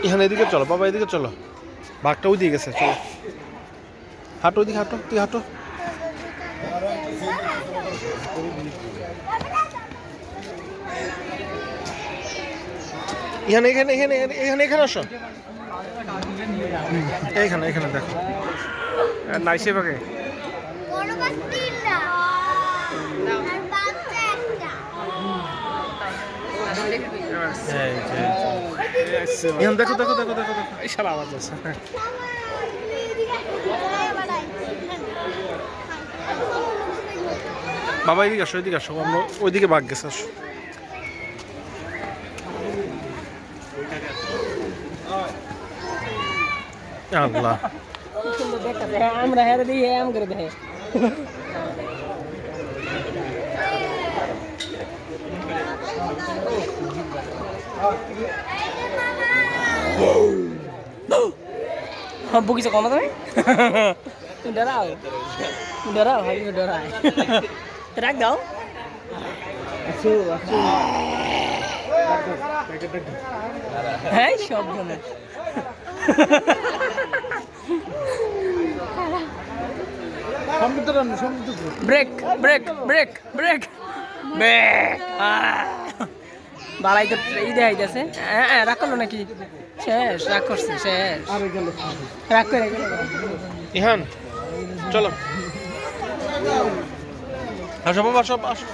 এখানে এদিকে চলো বাবা, এদিকে চলো, বাঘটা ওই দিকে গেছে, চলো হাঁটো, ওইদিকে হাঁটো, তুই হাঁটো। এখানে এখানে এখানে এখানে এখানে আসো, এইখানে এখানে দেখো নাইসে বাগে। এখন দেখো দেখো দেখো দেখো দেখো, এই শালা আওয়াজ আছে। বাবা এদিকে আসো, এদিকে আসো, আমরা ওইদিকে বাঘ গেছে, আসো। আল্লাহ আমরা হেরে দিই এম করে দেয়। বুকিছে কম তুমি ডরাও ডরাও ভাই ডরায় রাখ দাও। হ্যাঁ সব বলে break break break break break বালাই তো এই দেখাইতেছে। হ্যাঁ রাগ করলো নাকি? শেষ, রাগ করছে, শেষ রাগ করে গেল। ইহান চলো, আসো বাবা, সব আসো।